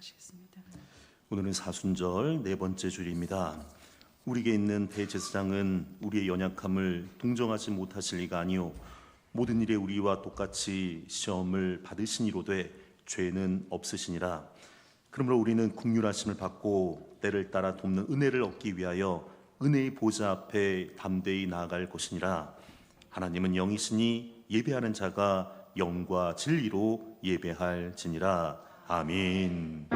하시겠습니다. 오늘은 사순절 네 번째 주일입니다. 우리에게 있는 대제사장은 우리의 연약함을 동정하지 못하실 리가 아니요 모든 일에 우리와 똑같이 시험을 받으시니로되 죄는 없으시니라. 그러므로 우리는 긍휼하심을 받고 때를 따라 돕는 은혜를 얻기 위하여 은혜의 보좌 앞에 담대히 나아갈 것이니라. 하나님은 영이시니 예배하는 자가 영과 진리로 예배할지니라. 아멘.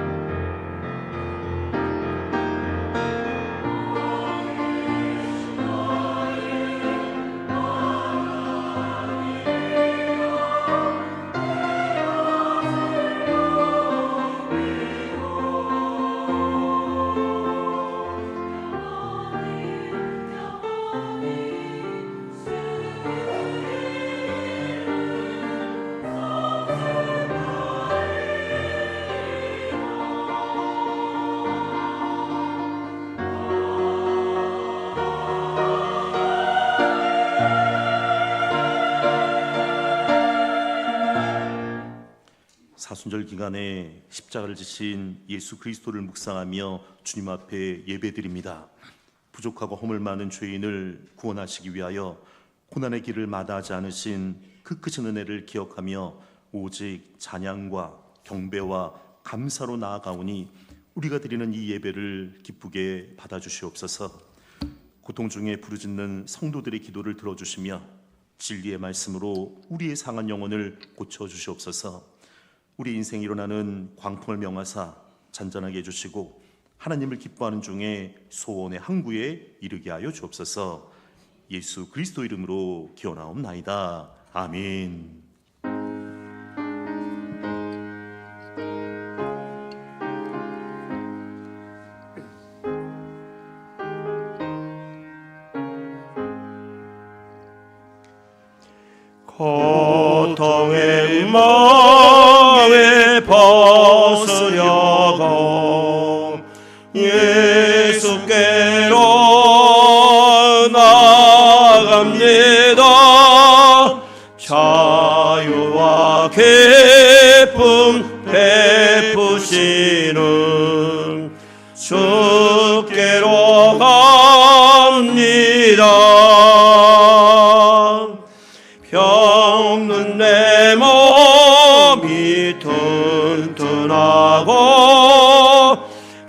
사순절 기간에 십자가를 지신 예수 그리스도를 묵상하며 주님 앞에 예배드립니다. 부족하고 허물 많은 죄인을 구원하시기 위하여 고난의 길을 마다하지 않으신 그 크신 은혜를 기억하며 오직 찬양과 경배와 감사로 나아가오니 우리가 드리는 이 예배를 기쁘게 받아주시옵소서. 고통 중에 부르짖는 성도들의 기도를 들어주시며 진리의 말씀으로 우리의 상한 영혼을 고쳐주시옵소서. 우리 인생에 일어나는 광풍을 명하사 잔잔하게 해주시고 하나님을 기뻐하는 중에 소원의 항구에 이르게 하여 주옵소서. 예수 그리스도 이름으로 기원하옵나이다. 아멘. 고통의 마음에 벗으려고 예수께로 나아갑니다. 자유와 기쁨 베푸시는 주께로 갑니다. 병든 내 몸이 튼튼하고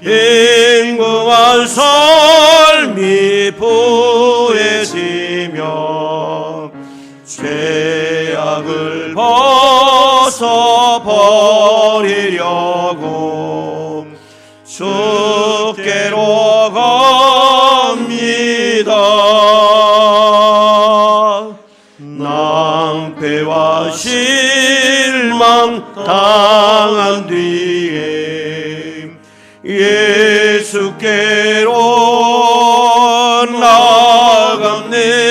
빈궁한 삶이 부해지며 죄악을 벗어버리려고 주께로 갑니다. 낭패와 실망 당한 뒤에 예수께로 나아갑니다.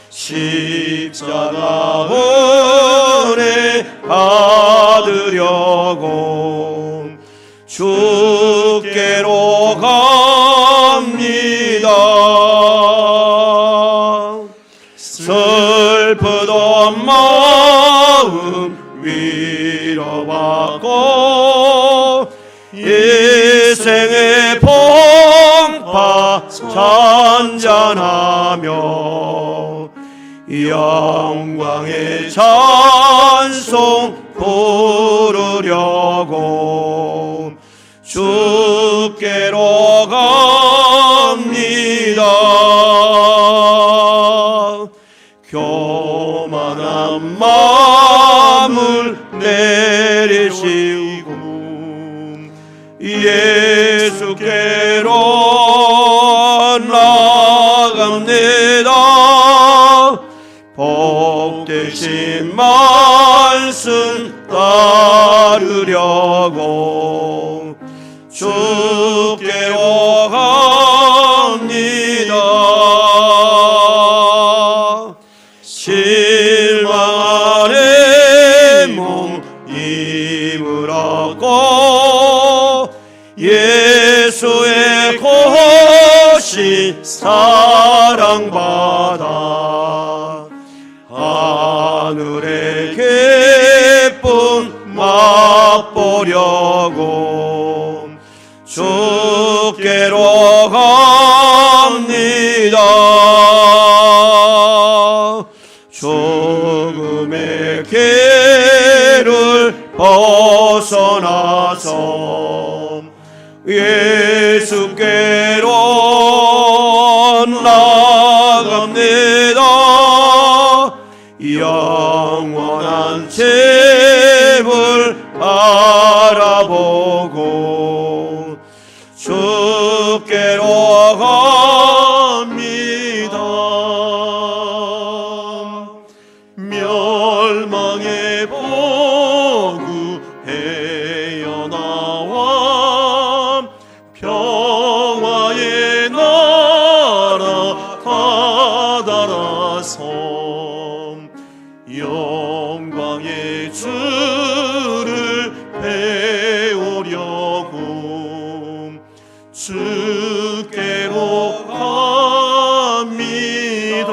십자가 은혜 받으려고 주께로 갑니다. 슬프던 마음 위로받고 인생의 풍파 잔잔하며 영광의 찬송 부르려고 주께로 갑니다. 교만한 마음을 내리시고 예수께로 나아갑니다. 복되신 말씀 따르려고 주께로 갑니다. 실망 안에 몸 힘을 얻고 예수의 곳이 사랑받아 하늘의 기쁨 맛보려고 주께로 갑니다. 죽음의 길을 벗어나서 예수께로 나갑니다. 영원한 집을 바라보고 주께로 갑니다. 멸망의 보구 헤어나와 평화의 나라 가다라서 영광의 주를 배우려고 주께로 갑니다.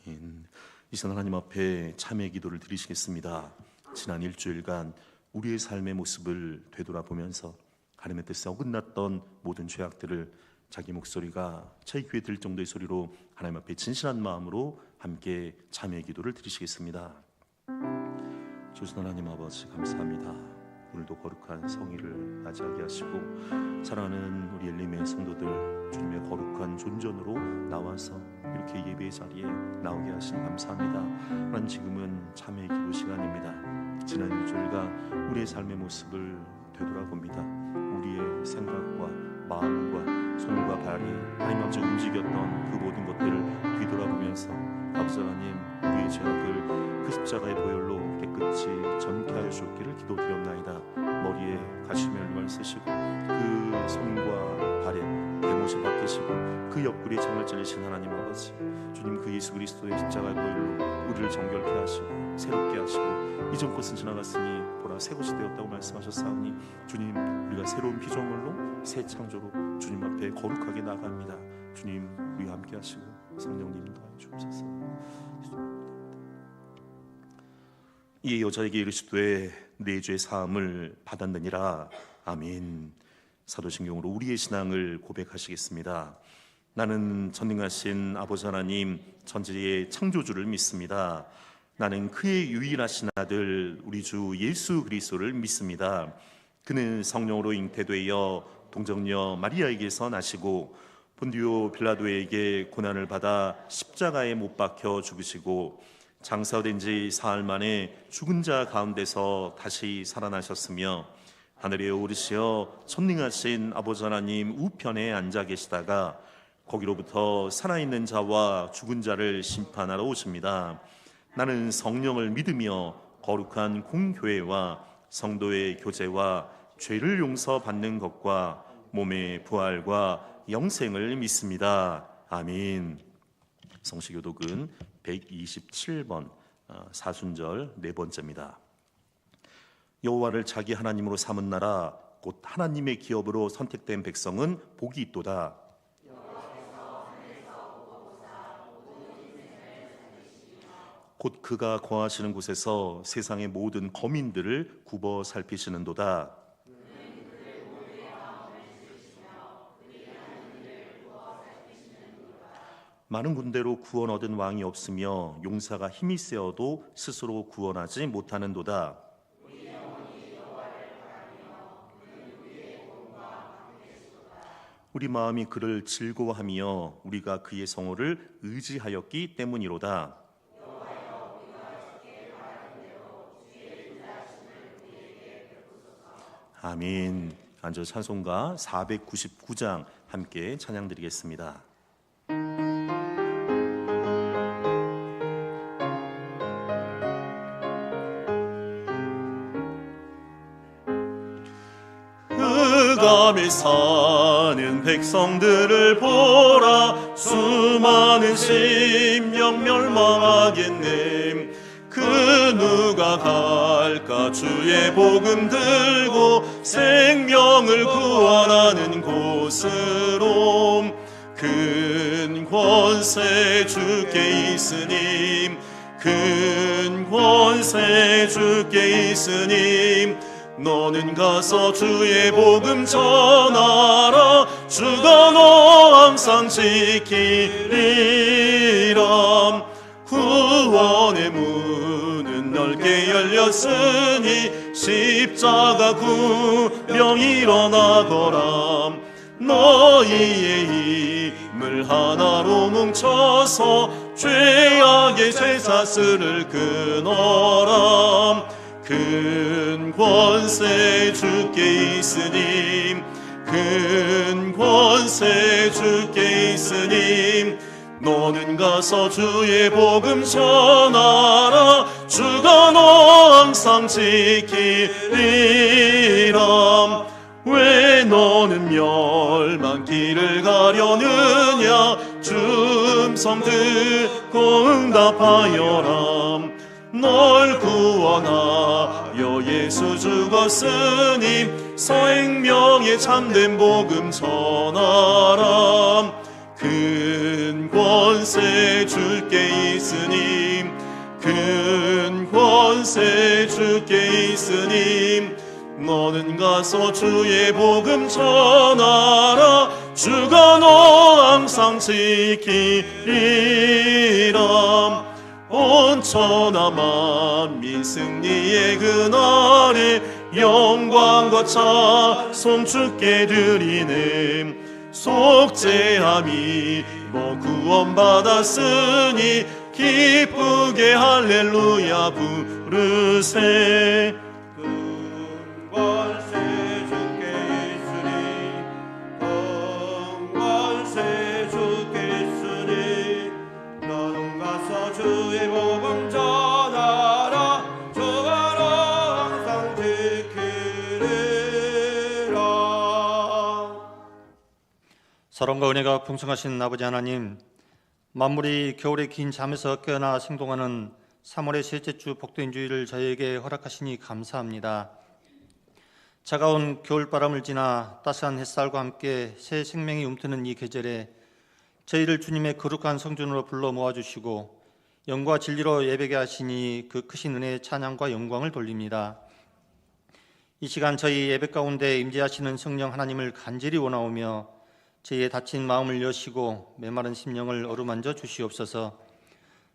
아멘. 이선 하나님 앞에 참회 기도를 드리시겠습니다. 지난 일주일간 우리의 삶의 모습을 되돌아보면서 하나님의 뜻에 어긋났던 모든 죄악들을 자기 목소리가 저희 귀에 들 정도의 소리로 하나님 앞에 진실한 마음으로 함께 참회 기도를 드리시겠습니다. 조선 하나님 아버지 감사합니다. 오늘도 거룩한 성의를 맞이하게 하시고 사랑하는 우리 엘림의 성도들 주님의 거룩한 존전으로 나와서 이렇게 예배의 자리에 나오게 하신 감사합니다. 하나님 지금은 참회 기도 시간입니다. 지난 일주일간 우리의 삶의 모습을 되돌아봅니다. 우리의 생각과 마음과 손과 발이 하나님 앞에 움직였던 그 모든 것들을 뒤돌아보면서 아버지 하나님 우리의 죄악을 그 십자가의 보혈로 깨끗이 전케 하여 주옵기를 기도드렸나이다. 머리에 가시멜 말 쓰시고 그 손과 발에 대못을 박히시고 그 옆구리에 창을 찔리신 하나님 아버지 주님 그 예수 그리스도의 십자가의 보혈로 우리를 정결케 하시고 새롭게 하시고 이전 것은 지나갔으니 보라 새 것이 되었다고 말씀하셨사오니 주님 우리가 새로운 피조물로 새 창조로 주님 앞에 거룩하게 나갑니다. 주님 우리와 함께 하시고 성령님 인도하여 주옵소서. 이 여자에게 이르시되 내 죄 사함을 받았느니라. 아멘. 사도신경으로 우리의 신앙을 고백하시겠습니다. 나는 전능하신 아버지 하나님 천지의 창조주를 믿습니다. 나는 그의 유일하신 아들 우리 주 예수 그리스도를 믿습니다. 그는 성령으로 잉태되어 동정녀 마리아에게서 나시고 본디오 빌라도에게 고난을 받아 십자가에 못 박혀 죽으시고 장사된 지 사흘 만에 죽은 자 가운데서 다시 살아나셨으며 하늘에 오르시어 전능하신 아버지 하나님 우편에 앉아 계시다가 거기로부터 살아있는 자와 죽은 자를 심판하러 오십니다. 나는 성령을 믿으며 거룩한 공교회와 성도의 교제와 죄를 용서받는 것과 몸의 부활과 영생을 믿습니다. 아멘. 성시교독은 127번 사순절 네 번째입니다. 여호와를 자기 하나님으로 삼은 나라 곧 하나님의 기업으로 선택된 백성은 복이 있도다. 곧 그가 거하시는 곳에서 세상의 모든 거민들을 굽어 살피시는도다. 많은 군대로 구원 얻은 왕이 없으며 용사가 힘이 세어도 스스로 구원하지 못하는도다. 우리 마음이 그를 즐거워하며 우리가 그의 성호를 의지하였기 때문이로다. 아멘. 앉아 찬송가 499장 함께 찬양드리겠습니다. 흑암에 사는 백성들을 보라. 수많은 심령 멸망하겠네. 그 누가 갈까 주의 복음 들고 생명을 구원하는 곳으로. 큰 권세 주께 있으니 큰 권세 주께 있으니 너는 가서 주의 복음 전하라. 주가 너 항상 지키리라. 구원의 문은 넓게 열렸으니 십자가 구명 일어나거라. 너희의 힘을 하나로 뭉쳐서 죄악의 쇠사슬을 끊어라. 큰 권세 주께 있으니 큰 권세 주께 있으니 너는 가서 주의 복음 전하라. 주가 너 항상 지키리라. 왜 너는 멸망길을 가려느냐. 주 음성 듣고 응답하여라. 널 구원하여 예수 죽었으니 생명의 참된 복음 전하라. 큰 권세 주께 있으니 큰 권세 주께 있으니 너는 가서 주의 복음 전하라. 주가 너 항상 지키리라. 온 천하 만민 승리의 그날에 영광과 찬송 주께 드리네. 속죄함이 뭐 구원받았으니 기쁘게 할렐루야 부르세. 큰 권세 주께 있으니 큰 권세 주께 있으니 너는 가서 주의 복음 전하라. 주가 너 항상 지키리라. 사랑과 은혜가 풍성하신 아버지 하나님, 만물이 겨울의 긴 잠에서 깨어나 생동하는 3월의 셋째 주 복된 주일을 저희에게 허락하시니 감사합니다. 차가운 겨울바람을 지나 따스한 햇살과 함께 새 생명이 움트는 이 계절에 저희를 주님의 거룩한 성전으로 불러 모아주시고 영과 진리로 예배게 하시니 그 크신 은혜의 찬양과 영광을 돌립니다. 이 시간 저희 예배 가운데 임재하시는 성령 하나님을 간절히 원하오며 저희의 다친 마음을 여시고 메마른 심령을 어루만져 주시옵소서.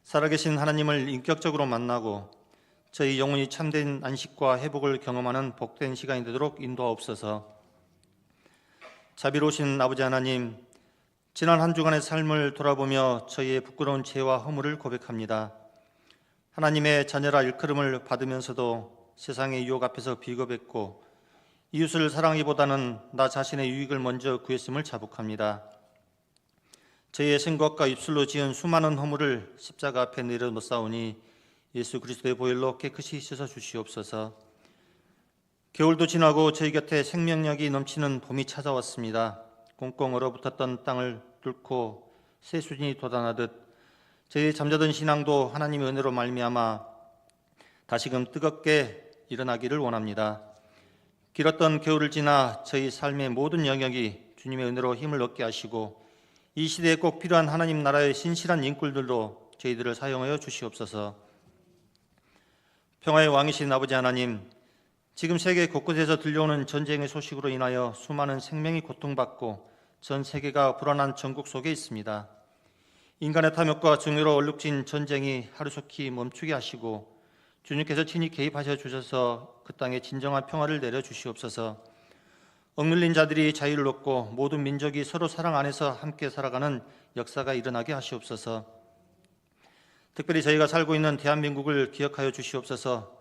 살아계신 하나님을 인격적으로 만나고 저희 영혼이 참된 안식과 회복을 경험하는 복된 시간이 되도록 인도하옵소서. 자비로우신 아버지 하나님, 지난 한 주간의 삶을 돌아보며 저희의 부끄러운 죄와 허물을 고백합니다. 하나님의 자녀라 일컬음을 받으면서도 세상의 유혹 앞에서 비겁했고 이웃을 사랑하기보다는 나 자신의 유익을 먼저 구했음을 자복합니다. 저희의 생각과 입술로 지은 수많은 허물을 십자가 앞에 내려놓사오니 예수 그리스도의 보혈로 깨끗이 씻어 주시옵소서. 겨울도 지나고 저희 곁에 생명력이 넘치는 봄이 찾아왔습니다. 꽁꽁 얼어붙었던 땅을 뚫고 새 수진이 돋아나듯 저희의 잠자던 신앙도 하나님의 은혜로 말미암아 다시금 뜨겁게 일어나기를 원합니다. 길었던 겨울을 지나 저희 삶의 모든 영역이 주님의 은혜로 힘을 얻게 하시고 이 시대에 꼭 필요한 하나님 나라의 신실한 인꾼들로 저희들을 사용하여 주시옵소서. 평화의 왕이신 아버지 하나님, 지금 세계 곳곳에서 들려오는 전쟁의 소식으로 인하여 수많은 생명이 고통받고 전 세계가 불안한 전국 속에 있습니다. 인간의 탐욕과 증오로 얼룩진 전쟁이 하루속히 멈추게 하시고 주님께서 친히 개입하셔 주셔서 그 땅에 진정한 평화를 내려 주시옵소서. 억눌린 자들이 자유를 얻고 모든 민족이 서로 사랑 안에서 함께 살아가는 역사가 일어나게 하시옵소서. 특별히 저희가 살고 있는 대한민국을 기억하여 주시옵소서.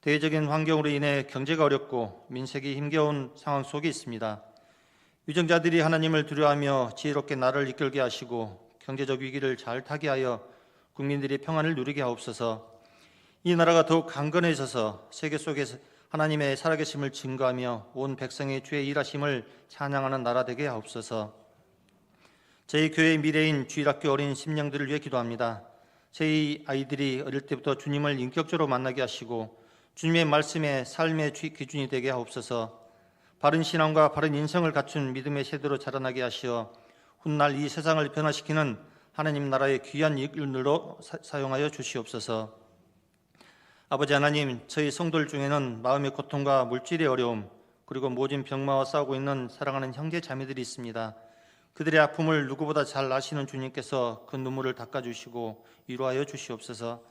대외적인 환경으로 인해 경제가 어렵고 민색이 힘겨운 상황 속에 있습니다. 위정자들이 하나님을 두려워하며 지혜롭게 나라를 이끌게 하시고 경제적 위기를 잘 타개하여 국민들이 평안을 누리게 하옵소서. 이 나라가 더욱 강건해져서 세계 속에서 하나님의 살아계심을 증거하며 온 백성의 주의 일하심을 찬양하는 나라 되게 하옵소서. 저희 교회의 미래인 주일학교 어린 심령들을 위해 기도합니다. 저희 아이들이 어릴 때부터 주님을 인격적으로 만나게 하시고 주님의 말씀에 삶의 기준이 되게 하옵소서. 바른 신앙과 바른 인성을 갖춘 믿음의 세대로 자라나게 하시어 훗날 이 세상을 변화시키는 하나님 나라의 귀한 일꾼으로 사용하여 주시옵소서. 아버지 하나님, 저희 성도들 중에는 마음의 고통과 물질의 어려움, 그리고 모진 병마와 싸우고 있는 사랑하는 형제 자매들이 있습니다. 그들의 아픔을 누구보다 잘 아시는 주님께서 그 눈물을 닦아주시고 위로하여 주시옵소서.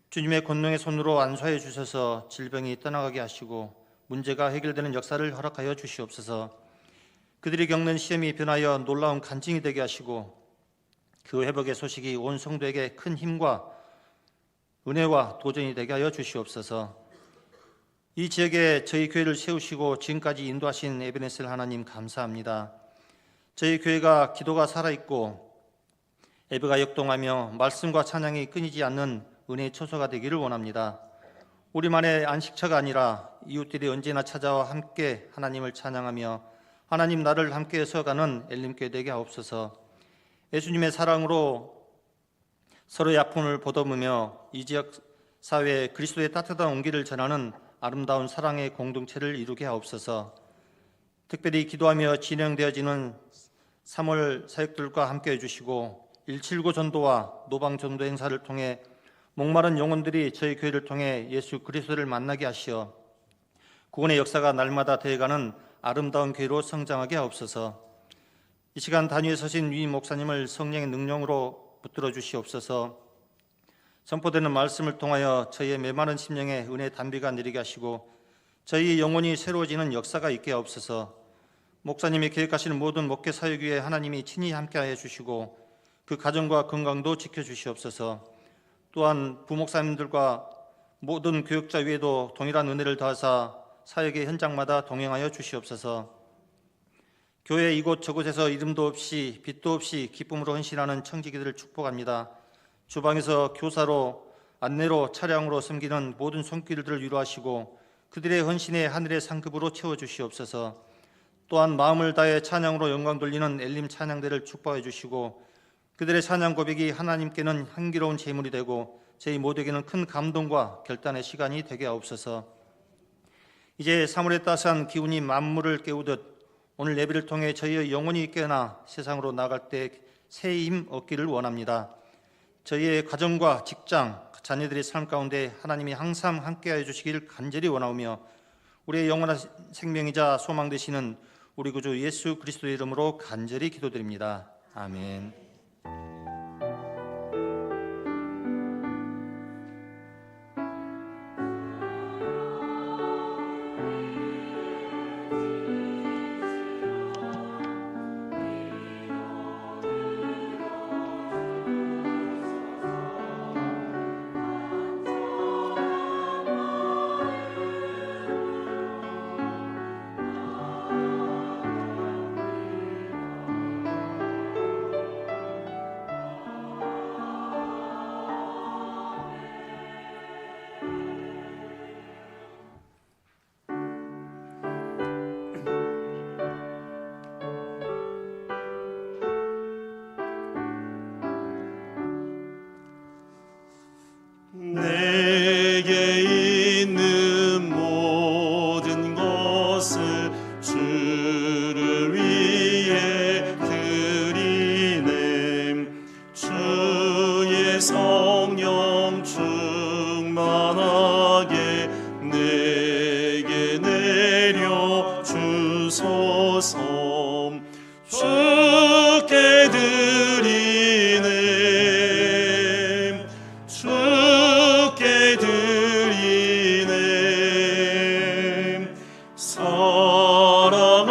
주님의 권능의 손으로 안수하여 주셔서 질병이 떠나가게 하시고 문제가 해결되는 역사를 허락하여 주시옵소서. 그들이 겪는 시험이 변하여 놀라운 간증이 되게 하시고 그 회복의 소식이 온 성도에게 큰 힘과 은혜와 도전이 되게 하여 주시옵소서. 이 지역에 저희 교회를 세우시고 지금까지 인도하신 에베네셀 하나님 감사합니다. 저희 교회가 기도가 살아있고 예배가 역동하며 말씀과 찬양이 끊이지 않는 은혜의 처소가 되기를 원합니다. 우리만의 안식처가 아니라 이웃들이 언제나 찾아와 함께 하나님을 찬양하며 하나님 나를 함께 서가는 엘림교회 되게 하옵소서. 예수님의 사랑으로 서로의 아픔을 보듬으며 이 지역 사회에 그리스도의 따뜻한 온기를 전하는 아름다운 사랑의 공동체를 이루게 하옵소서. 특별히 기도하며 진행되어지는 3월 사역들과 함께 해주시고 179 전도와 노방 전도 행사를 통해 목마른 영혼들이 저희 교회를 통해 예수 그리스도를 만나게 하시어 구원의 역사가 날마다 되어가는 아름다운 교회로 성장하게 하옵소서. 이 시간 단위에 서신 위 목사님을 성령의 능력으로 붙들어 주시옵소서. 선포되는 말씀을 통하여 저희의 메마른 심령에 은혜의 단비가 내리게 하시고 저희 영혼이 새로워지는 역사가 있게 하옵소서. 목사님이 계획하시는 모든 목회 사역 위에 하나님이 친히 함께하여 주시고 그 가정과 건강도 지켜주시옵소서. 또한 부목사님들과 모든 교역자 위에도 동일한 은혜를 더하사 사역의 현장마다 동행하여 주시옵소서. 교회 이곳 저곳에서 이름도 없이 빛도 없이 기쁨으로 헌신하는 청지기들을 축복합니다. 주방에서 교사로 안내로 차량으로 섬기는 모든 손길들을 위로하시고 그들의 헌신에 하늘의 상급으로 채워주시옵소서. 또한 마음을 다해 찬양으로 영광 돌리는 엘림 찬양대를 축복해 주시고 그들의 찬양 고백이 하나님께는 향기로운 제물이 되고 저희 모두에게는 큰 감동과 결단의 시간이 되게 하옵소서. 이제 3월의 따스한 기운이 만물을 깨우듯 오늘 예배를 통해 저희의 영혼이 깨어나 세상으로 나갈 때 새 힘 얻기를 원합니다. 저희의 가정과 직장, 자녀들의 삶 가운데 하나님이 항상 함께하여 주시길 간절히 원하오며 우리의 영원한 생명이자 소망 되시는 우리 구주 예수 그리스도의 이름으로 간절히 기도드립니다. 아멘. 내게 있는 모든 것을 주를 위해 드리네. 주의 성령 충만하게 내게 내려 주소서. 주께 드리네. 주께 드리네. 사랑하는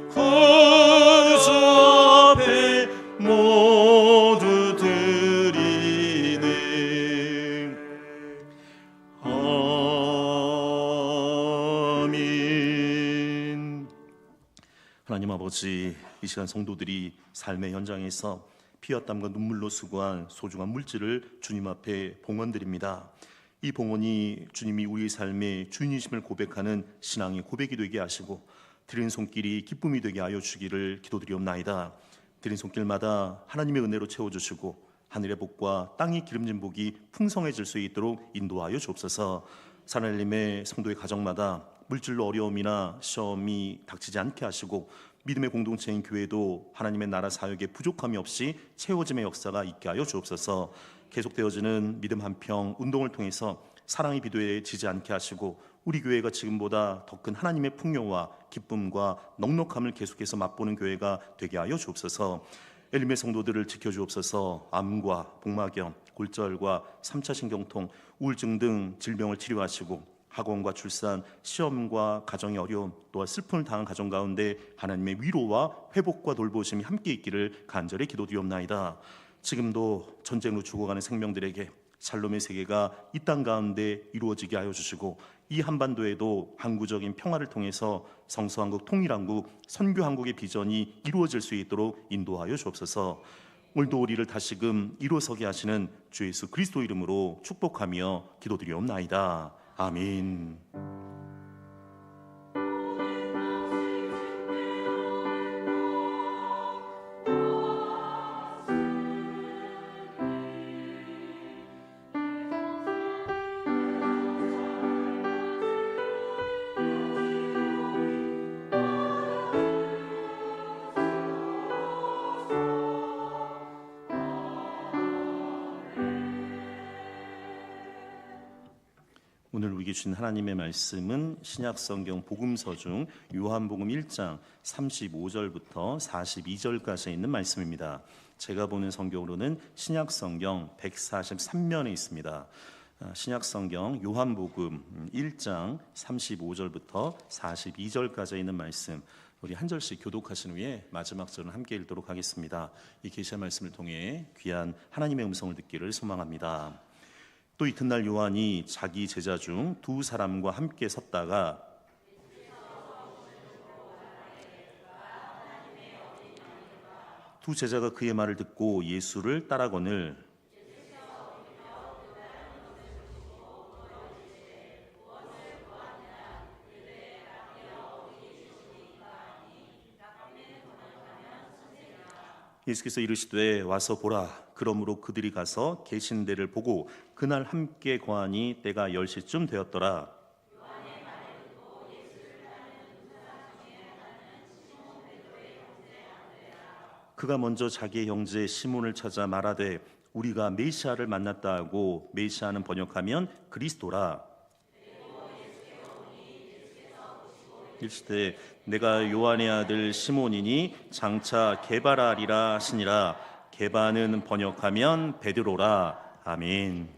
구주 앞에 모두 드리네. 아멘. 하나님 아버지, 이 시간 성도들이 삶의 현장에서 피와 땀과 눈물로 수고한 소중한 물질을 주님 앞에 봉헌드립니다. 이 봉헌이 주님이 우리 삶의 주인이심을 고백하는 신앙의 고백이 되게 하시고 드린 손길이 기쁨이 되게 하여 주기를 기도드리옵나이다. 드린 손길마다 하나님의 은혜로 채워주시고 하늘의 복과 땅이 기름진 복이 풍성해질 수 있도록 인도하여 주옵소서. 사랑님의 성도의 가정마다 물질로 어려움이나 시험이 닥치지 않게 하시고 믿음의 공동체인 교회도 하나님의 나라 사역에 부족함이 없이 채워짐의 역사가 있게 하여 주옵소서. 계속되어지는 믿음 한평 운동을 통해서 사랑의 비도에 지지 않게 하시고 우리 교회가 지금보다 더 큰 하나님의 풍요와 기쁨과 넉넉함을 계속해서 맛보는 교회가 되게 하여 주옵소서. 엘림의 성도들을 지켜주옵소서. 암과 복막염, 골절과 3차 신경통, 우울증 등 질병을 치료하시고 학원과 출산, 시험과 가정의 어려움, 또한 슬픔을 당한 가정 가운데 하나님의 위로와 회복과 돌보심이 함께 있기를 간절히 기도드리옵나이다. 지금도 전쟁으로 죽어가는 생명들에게 샬롬의 세계가 이 땅 가운데 이루어지게 하여 주시고 이 한반도에도 항구적인 평화를 통해서 성서한국, 통일한국, 선교한국의 비전이 이루어질 수 있도록 인도하여 주옵소서. 오늘도 우리를 다시금 일어서게 하시는 주 예수 그리스도 이름으로 축복하며 기도드리옵나이다. 아멘. 오늘 우리에게 주신 하나님의 말씀은 신약성경 복음서 중 요한복음 1장 35절부터 42절까지 있는 말씀입니다. 제가 보는 성경으로는 신약성경 143면에 있습니다. 신약성경 요한복음 1장 35절부터 42절까지 있는 말씀, 우리 한 절씩 교독하신 후에 마지막 절은 함께 읽도록 하겠습니다. 이 계시의 말씀을 통해 귀한 하나님의 음성을 듣기를 소망합니다. 또 이튿날 요한이 자기 제자 중 두 사람과 함께 섰다가 두 제자가 그의 말을 듣고 예수를 따라거늘 예수께서 이르시되 와서 보라. 그러므로 그들이 가서 계신 데를 보고 그날 함께 거하니 때가 10시쯤 되었더라. 그가 먼저 자기의 형제 시몬을 찾아 말하되 우리가 메시아를 만났다 하고, 메시아는 번역하면 그리스도라. 이르시되 내가 요한의 아들 시몬이니 장차 게바라리라 하시니라. 게바는 번역하면 베드로라. 아멘.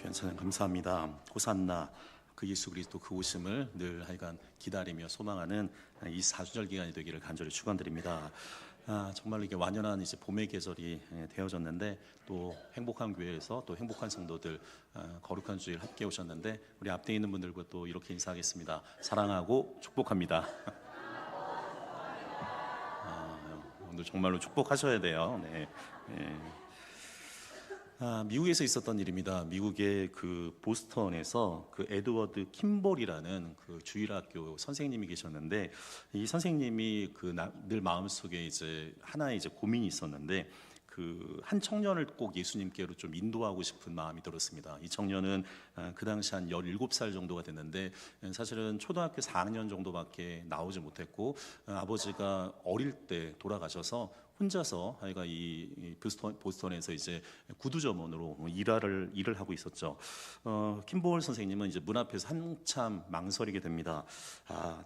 귀한 찬양 감사합니다. 호산나 그 예수 그리스도 그 오심을 늘 하여간 기다리며 소망하는 이 4주절 기간이 되기를 간절히 축원드립니다. 정말 이게 완연한 이제 봄의 계절이 되어졌는데 또 행복한 교회에서 또 행복한 성도들 거룩한 주일 함께 오셨는데 우리 앞에 있는 분들과 또 이렇게 인사하겠습니다. 사랑하고 축복합니다. 오늘 정말로 축복하셔야 돼요. 네. 미국에서 있었던 일입니다. 미국의 그 보스턴에서 그 에드워드 킴볼이라는 그 주일학교 선생님이 계셨는데 이 선생님이 그 늘 마음속에 이제 하나의 이제 고민이 있었는데 그 한 청년을 꼭 예수님께로 좀 인도하고 싶은 마음이 들었습니다. 이 청년은 그 당시 한 17살 정도가 됐는데 사실은 초등학교 4학년 정도밖에 나오지 못했고 아버지가 어릴 때 돌아가셔서 혼자서 하여가 이 보스턴에서 이제 구두점원으로 일을 하고 있었죠. 킴볼 선생님은 이제 문 앞에서 한참 망설이게 됩니다.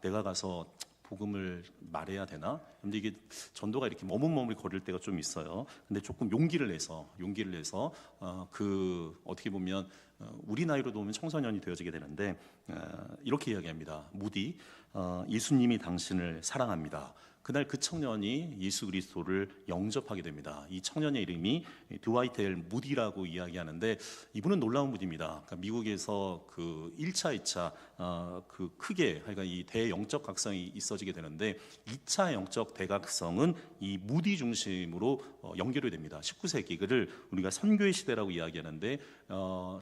내가 가서 복음을 말해야 되나? 근데 이게 전도가 이렇게 머뭇머뭇 거릴 때가 좀 있어요. 근데 조금 용기를 내서 그 어떻게 보면 우리 나이로 보면 청소년이 되어지게 되는데 이렇게 이야기합니다. 무디 예수님이 당신을 사랑합니다. 그날 그 청년이 예수 그리스도를 영접하게 됩니다. 이 청년의 이름이 드와이트 엘 무디라고 이야기하는데 이분은 놀라운 분입니다. 그러니까 미국에서 그 1차, 2차 그 크게 하여간 이 대영적 각성이 있어지게 되는데 2차 영적 대각성은 이 무디 중심으로 연결이 됩니다. 19세기 그를 우리가 선교의 시대라고 이야기하는데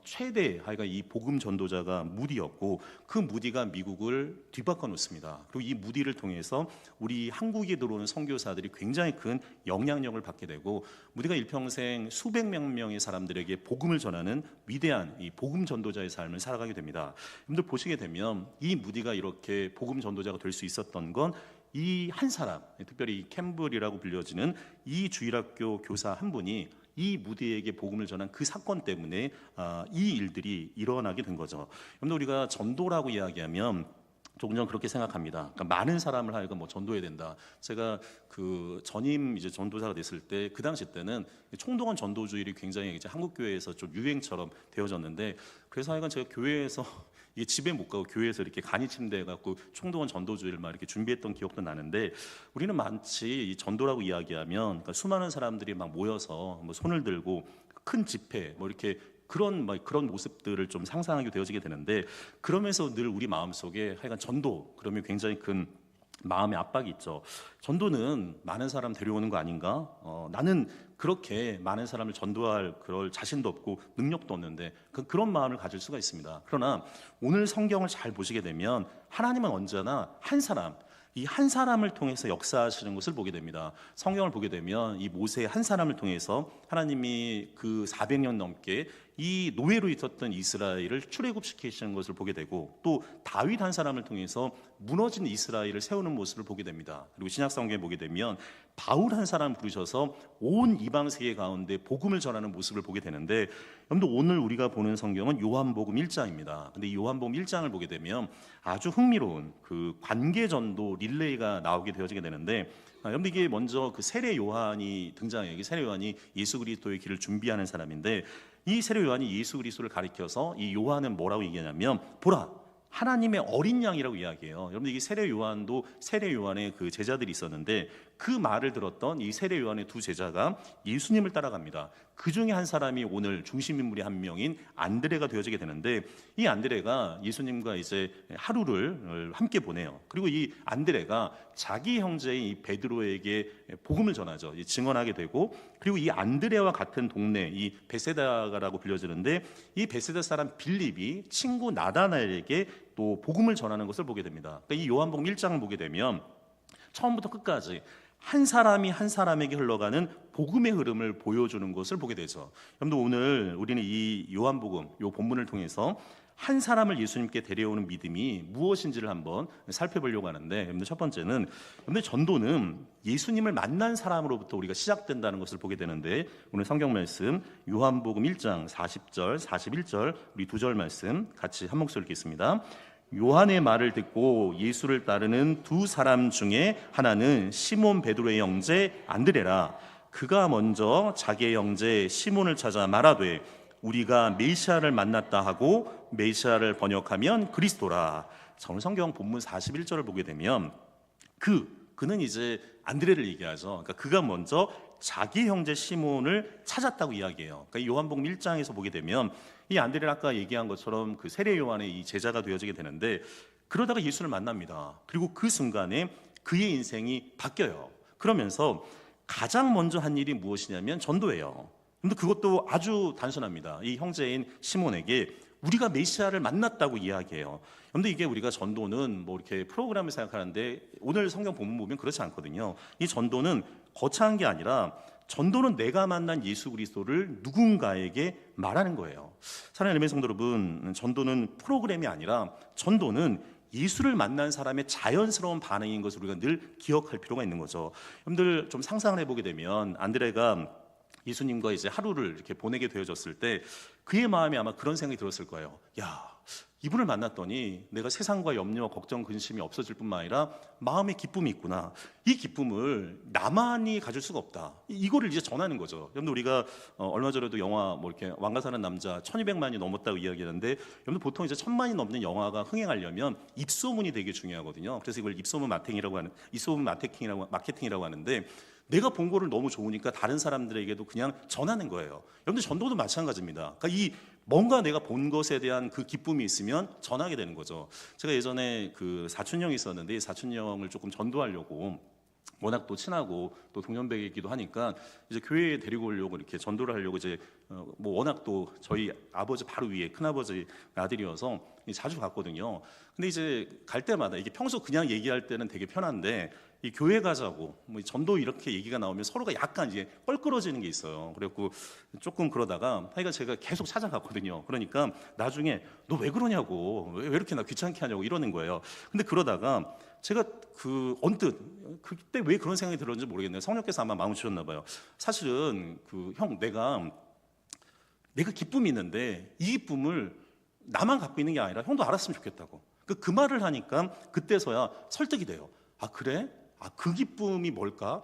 최대 하여간 이 복음 전도자가 무디였고 그 무디가 미국을 뒤바꿔 놓습니다. 그리고 이 무디를 통해서 우리 한국에 들어오는 선교사들이 굉장히 큰 영향력을 받게 되고 무디가 일평생 수백 명의 사람들에게 복음을 전하는 위대한 이 복음 전도자의 삶을 살아가게 됩니다. 여러분들 보시게 되면 이 무디가 이렇게 복음 전도자가 될 수 있었던 건 이 한 사람, 특별히 캠블이라고 불려지는 이 주일학교 교사 한 분이 이 무디에게 복음을 전한 그 사건 때문에 이 일들이 일어나게 된 거죠. 여러분들 우리가 전도라고 이야기하면 조금 전 그렇게 생각합니다. 그러니까 많은 사람을 하여금 뭐 전도해야 된다. 제가 그 전임 이제 전도사가 됐을 때 그 당시 때는 총동원 전도주일이 굉장히 이제 한국 교회에서 좀 유행처럼 되어졌는데 그래서 하여간 제가 교회에서 이게 집에 못 가고 교회에서 이렇게 간이 침대해 갖고 총동원 전도주일 막 이렇게 준비했던 기억도 나는데 우리는 마치 이 전도라고 이야기하면 그러니까 수많은 사람들이 막 모여서 뭐 손을 들고 큰 집회 뭐 이렇게 그런 모습들을 좀 상상하게 되어지게 되는데 그러면서 늘 우리 마음속에 하여간 전도 그러면 굉장히 큰 마음의 압박이 있죠. 전도는 많은 사람 데려오는 거 아닌가? 나는 그렇게 많은 사람을 전도할 그럴 자신도 없고 능력도 없는데 그런 마음을 가질 수가 있습니다. 그러나 오늘 성경을 잘 보시게 되면 하나님은 언제나 이 한 사람을 통해서 역사하시는 것을 보게 됩니다. 성경을 보게 되면 이 모세 한 사람을 통해서 하나님이 그 400년 넘게 이 노예로 있었던 이스라엘을 출애굽시키시는 것을 보게 되고 또 다윗 한 사람을 통해서 무너진 이스라엘을 세우는 모습을 보게 됩니다. 그리고 신약 성경에 보게 되면 바울 한 사람 부르셔서 온 이방 세계 가운데 복음을 전하는 모습을 보게 되는데 여러분들 오늘 우리가 보는 성경은 요한복음 1장입니다. 근데 이 요한복음 1장을 보게 되면 아주 흥미로운 그 관계 전도 릴레이가 나오게 되어지게 되는데 여러분들 이게 먼저 그 세례 요한이 등장해요. 이 세례 요한이 예수 그리스도의 길을 준비하는 사람인데 이 세례 요한이 예수 그리스도를 가리켜서 이 요한은 뭐라고 얘기하냐면 보라 하나님의 어린 양이라고 이야기해요. 여러분들 이게 세례 요한도 세례 요한의 그 제자들이 있었는데 그 말을 들었던 이 세례 요한의 두 제자가 예수님을 따라갑니다. 그 중에 한 사람이 오늘 중심 인물이 한 명인 안드레가 되어지게 되는데 이 안드레가 예수님과 이제 하루를 함께 보내요. 그리고 이 안드레가 자기 형제인 이 베드로에게 복음을 전하죠. 증언하게 되고 그리고 이 안드레와 같은 동네 이 베세다라고 불려지는데 이 베세다 사람 빌립이 친구 나다나엘에게 또 복음을 전하는 것을 보게 됩니다. 그러니까 이 요한복음 1장을 보게 되면 처음부터 끝까지 한 사람이 한 사람에게 흘러가는 복음의 흐름을 보여주는 것을 보게 되죠. 여러분들 오늘 우리는 이 요한복음 요 본문을 통해서 한 사람을 예수님께 데려오는 믿음이 무엇인지를 한번 살펴보려고 하는데 여러분들 첫 번째는 여러분들 전도는 예수님을 만난 사람으로부터 우리가 시작된다는 것을 보게 되는데 오늘 성경 말씀 요한복음 1장 40절 41절 우리 두 절 말씀 같이 한 목소리 읽겠습니다. 요한의 말을 듣고 예수를 따르는 두 사람 중에 하나는 시몬 베드로의 형제 안드레라. 그가 먼저 자기의 형제 시몬을 찾아 말하되 우리가 메시아를 만났다 하고 메시아를 번역하면 그리스도라. 오늘 성경 본문 41절을 보게 되면 그는 이제 안드레를 얘기하죠. 그러니까 그가 먼저 자기 형제 시몬을 찾았다고 이야기해요. 그러니까 요한복음 1장에서 보게 되면 이 안드레는 아까 얘기한 것처럼 그 세례 요한의 이 제자가 되어지게 되는데, 그러다가 예수를 만납니다. 그리고 그 순간에 그의 인생이 바뀌어요. 그러면서 가장 먼저 한 일이 무엇이냐면 전도예요. 근데 그것도 아주 단순합니다. 이 형제인 시몬에게 우리가 메시아를 만났다고 이야기해요. 그런데 이게 우리가 전도는 뭐 이렇게 프로그램을 생각하는데 오늘 성경 본문 보면 그렇지 않거든요. 이 전도는 거창한 게 아니라 전도는 내가 만난 예수 그리스도를 누군가에게 말하는 거예요. 사랑하는 엘리멘 성도 여러분, 전도는 프로그램이 아니라 전도는 예수를 만난 사람의 자연스러운 반응인 것을 우리가 늘 기억할 필요가 있는 거죠. 여러분들 좀 상상을 해보게 되면 안드레가 예수님과 이제 하루를 이렇게 보내게 되어졌을 때 그의 마음에 아마 그런 생각이 들었을 거예요. 야, 이분을 만났더니 내가 세상과 염려, 걱정, 근심이 없어질 뿐만 아니라 마음에 기쁨이 있구나. 이 기쁨을 나만이 가질 수가 없다. 이거를 이제 전하는 거죠. 여러분들 우리가 얼마 전에도 영화 뭐 이렇게 왕가 사는 남자 1200만이 넘었다고 이야기하는데, 여러분들 보통 이제 1000만이 넘는 영화가 흥행하려면 입소문이 되게 중요하거든요. 그래서 이걸 입소문 마케팅이라고 하는데, 내가 본 거를 너무 좋으니까 다른 사람들에게도 그냥 전하는 거예요. 여러분들 전도도 마찬가지입니다. 그러니까 이 뭔가 내가 본 것에 대한 그 기쁨이 있으면 전하게 되는 거죠. 제가 예전에 그 사촌형이 있었는데, 이 사촌형을 조금 전도하려고, 워낙 또 친하고 또 동년배이기도 하니까 이제 교회에 데리고 오려고 이렇게 전도를 하려고 이제 뭐 워낙 또 저희 아버지 바로 위에 큰아버지 아들이어서 자주 갔거든요. 근데 이제 갈 때마다 이게 평소 그냥 얘기할 때는 되게 편한데 이 교회 가자고 뭐 전도 이렇게 얘기가 나오면 서로가 약간 이제 껄끄러지는 게 있어요. 그래갖고 조금 그러다가 하여간 제가 계속 찾아갔거든요. 그러니까 나중에 너 왜 그러냐고, 왜 이렇게 나 귀찮게 하냐고 이러는 거예요. 근데 그러다가 제가 그 언뜻 그때 왜 그런 생각이 들었는지 모르겠네요. 성령께서 아마 마음을 주셨나 봐요. 사실은 그 형, 내가 기쁨이 있는데 이 기쁨을 나만 갖고 있는 게 아니라 형도 알았으면 좋겠다고. 그 말을 하니까 그때서야 설득이 돼요. 아, 그래? 아, 그 기쁨이 뭘까?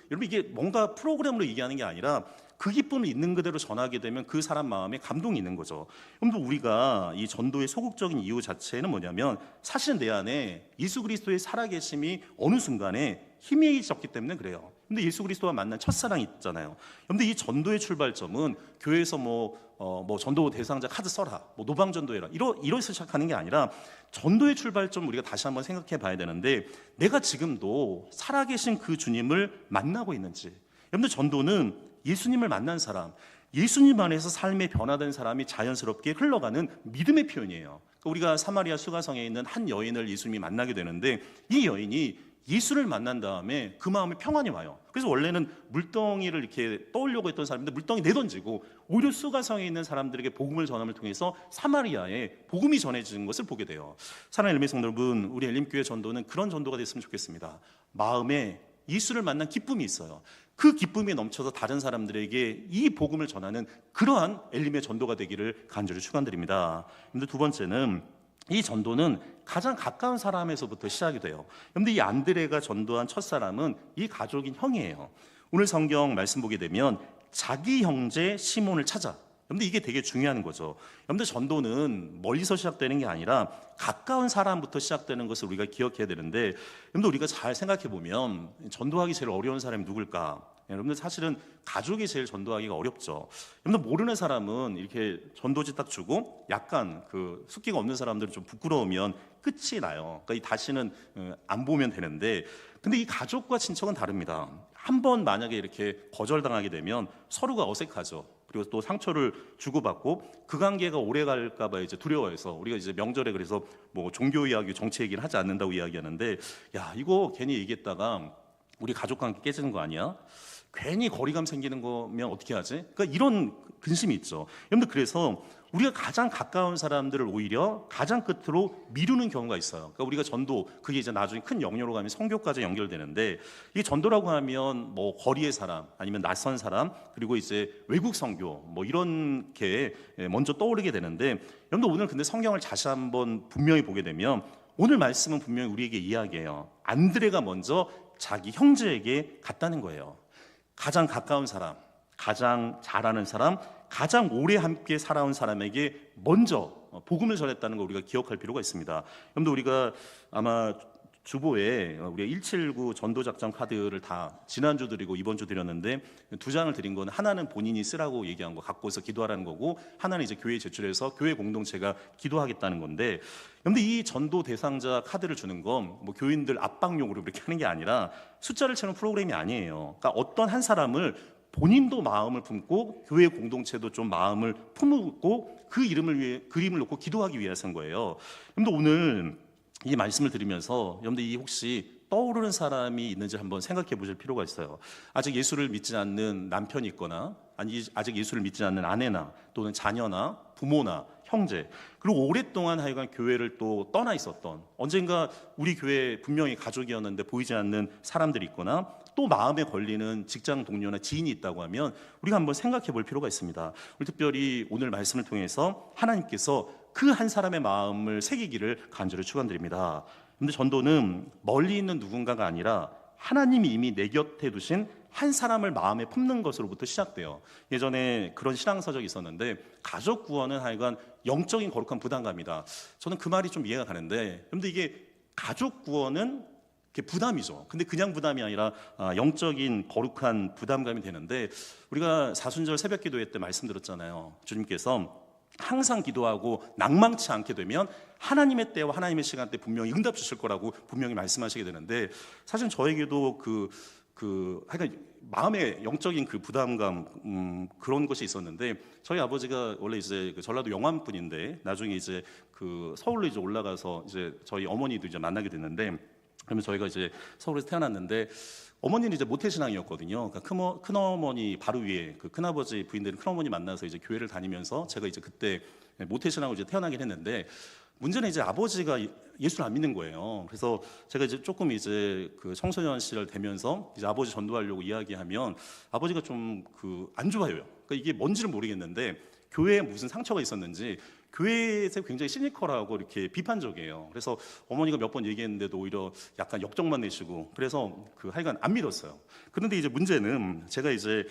여러분 이게 뭔가 프로그램으로 얘기하는 게 아니라 그 기쁨을 있는 그대로 전하게 되면 그 사람 마음에 감동이 있는 거죠. 여러분 우리가 이 전도의 소극적인 이유 자체는 뭐냐면 사실은 내 안에 예수 그리스도의 살아계심이 어느 순간에 희미해졌기 때문에 그래요. 근데 예수 그리스도와 만난 첫사랑이 있잖아요. 근데 이 전도의 출발점은 교회에서 뭐 전도 대상자 카드 써라, 뭐 노방 전도해라, 이러서 시작하는 게 아니라 전도의 출발점 우리가 다시 한번 생각해 봐야 되는데, 내가 지금도 살아계신 그 주님을 만나고 있는지. 여러분들 전도는 예수님을 만난 사람, 예수님 안에서 삶의 변화된 사람이 자연스럽게 흘러가는 믿음의 표현이에요. 그러니까 우리가 사마리아 수가성에 있는 한 여인을 예수님이 만나게 되는데, 이 여인이 예수를 만난 다음에 그 마음에 평안이 와요. 그래서 원래는 물덩이를 이렇게 떠오려고 했던 사람인데 물덩이 내던지고 오히려 수가성에 있는 사람들에게 복음을 전함을 통해서 사마리아에 복음이 전해지는 것을 보게 돼요. 사랑하는 엘림 성도 여러분, 우리 엘림교회 전도는 그런 전도가 됐으면 좋겠습니다. 마음에 예수를 만난 기쁨이 있어요. 그 기쁨이 넘쳐서 다른 사람들에게 이 복음을 전하는 그러한 엘림의 전도가 되기를 간절히 축원드립니다. 근데 두 번째는 이 전도는 가장 가까운 사람에서부터 시작이 돼요. 그런데 이 안드레가 전도한 첫 사람은 이 가족인 형이에요. 오늘 성경 말씀 보게 되면 자기 형제 시몬을 찾아. 그런데 이게 되게 중요한 거죠. 여러분들 전도는 멀리서 시작되는 게 아니라 가까운 사람부터 시작되는 것을 우리가 기억해야 되는데, 여러분들 우리가 잘 생각해 보면 전도하기 제일 어려운 사람이 누굴까? 여러분들 사실은 가족이 제일 전도하기가 어렵죠. 여러분들 모르는 사람은 이렇게 전도지 딱 주고 약간 그 숫기가 없는 사람들은 좀 부끄러우면 끝이 나요. 그러니까 다시는 안 보면 되는데, 근데 이 가족과 친척은 다릅니다. 한 번 만약에 이렇게 거절당하게 되면 서로가 어색하죠. 그리고 또 상처를 주고받고 그 관계가 오래 갈까봐 이제 두려워해서 우리가 이제 명절에 그래서 뭐 종교 이야기, 정치 얘기를 하지 않는다고 이야기하는데, 야, 이거 괜히 얘기했다가 우리 가족 관계 깨지는 거 아니야? 괜히 거리감 생기는 거면 어떻게 하지? 그러니까 이런 근심이 있죠. 여러분들 그래서 우리가 가장 가까운 사람들을 오히려 가장 끝으로 미루는 경우가 있어요. 그러니까 우리가 전도, 그게 이제 나중에 큰 영역으로 가면 선교까지 연결되는데, 이게 전도라고 하면 뭐 거리의 사람, 아니면 낯선 사람, 그리고 이제 외국 선교, 뭐 이런 게 먼저 떠오르게 되는데, 여러분들 오늘 근데 성경을 다시 한번 분명히 보게 되면 오늘 말씀은 분명히 우리에게 이야기해요. 안드레가 먼저 자기 형제에게 갔다는 거예요. 가장 가까운 사람, 가장 잘하는 사람, 가장 오래 함께 살아온 사람에게 먼저 복음을 전했다는 거 우리가 기억할 필요가 있습니다. 여러분들 우리가 아마 주보에 우리가 179 전도작전 카드를 다 지난주 드리고 이번 주 드렸는데 2장을 드린 건 하나는 본인이 쓰라고 얘기한 거 갖고서 기도하라는 거고, 하나는 이제 교회에 제출해서 교회 공동체가 기도하겠다는 건데, 그런데 이 전도 대상자 카드를 주는 건 뭐 교인들 압박용으로 그렇게 하는 게 아니라 숫자를 채우는 프로그램이 아니에요. 그러니까 어떤 한 사람을 본인도 마음을 품고 교회 공동체도 좀 마음을 품고 그 이름을 위해 그림을 놓고 기도하기 위해서인 거예요. 그런데 오늘 이 말씀을 드리면서 여러분들 이 혹시 떠오르는 사람이 있는지 한번 생각해 보실 필요가 있어요. 아직 예수를 믿지 않는 남편이 있거나, 아니 아직 예수를 믿지 않는 아내나 또는 자녀나 부모나 형제, 그리고 오랫동안 하여간 교회를 또 떠나 있었던, 언젠가 우리 교회 분명히 가족이었는데 보이지 않는 사람들이 있거나, 또 마음에 걸리는 직장 동료나 지인이 있다고 하면 우리가 한번 생각해 볼 필요가 있습니다. 우리 특별히 오늘 말씀을 통해서 하나님께서 그 한 사람의 마음을 새기기를 간절히 축원드립니다. 그런데 전도는 멀리 있는 누군가가 아니라 하나님이 이미 내 곁에 두신 한 사람을 마음에 품는 것으로부터 시작돼요. 예전에 그런 신앙서적이 있었는데, 가족 구원은 하여간 영적인 거룩한 부담감이다. 저는 그 말이 좀 이해가 가는데, 그런데 이게 가족 구원은 부담이죠. 근데 그냥 부담이 아니라 영적인 거룩한 부담감이 되는데, 우리가 사순절 새벽 기도회 때 말씀드렸잖아요. 주님께서 항상 기도하고 낭망치 않게 되면 하나님의 때와 하나님의 시간 때 분명히 응답 주실 거라고 분명히 말씀하시게 되는데, 사실 저에게도 하여간 마음의 영적인 그 부담감 그런 것이 있었는데, 저희 아버지가 원래 이제 그 전라도 영암 분인데 나중에 이제 그 서울로 이제 올라가서 이제 저희 어머니도 이제 만나게 됐는데, 그러면 저희가 이제 서울에서 태어났는데 어머니는 이제 모태신앙이었거든요. 그러니까 큰어머니 바로 위에 그 큰아버지 부인들은 큰어머니 만나서 이제 교회를 다니면서 제가 이제 그때 모태신앙으로 이제 태어나긴 했는데, 문제는 이제 아버지가 예수를 안 믿는 거예요. 그래서 제가 이제 조금 이제 그 청소년 시절 되면서 이제 아버지 전도하려고 이야기하면 아버지가 좀 안 좋아해요. 그러니까 이게 뭔지를 모르겠는데 교회에 무슨 상처가 있었는지 교회에서 굉장히 시니컬하고 이렇게 비판적이에요. 그래서 어머니가 몇 번 얘기했는데도 오히려 약간 역정만 내시고, 그래서 하여간 안 믿었어요. 그런데 이제 문제는 제가 이제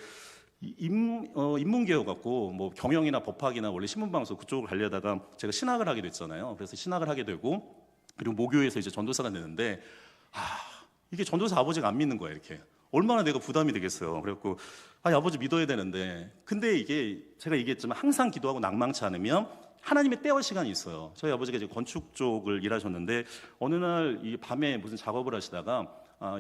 인문계여 갖고 뭐 경영이나 법학이나 원래 신문방송 그쪽으로 가려다가 제가 신학을 하게 됐잖아요. 그래서 신학을 하게 되고, 그리고 모교에서 이제 전도사가 되는데, 이게 전도사 아버지가 안 믿는 거예요. 이렇게 얼마나 내가 부담이 되겠어요. 그래갖고 아버지 믿어야 되는데, 근데 이게 제가 얘기했지만 항상 기도하고 낭망치 않으면 하나님의 때와 시간이 있어요. 저희 아버지가 이제 건축 쪽을 일하셨는데 어느 날 이 밤에 무슨 작업을 하시다가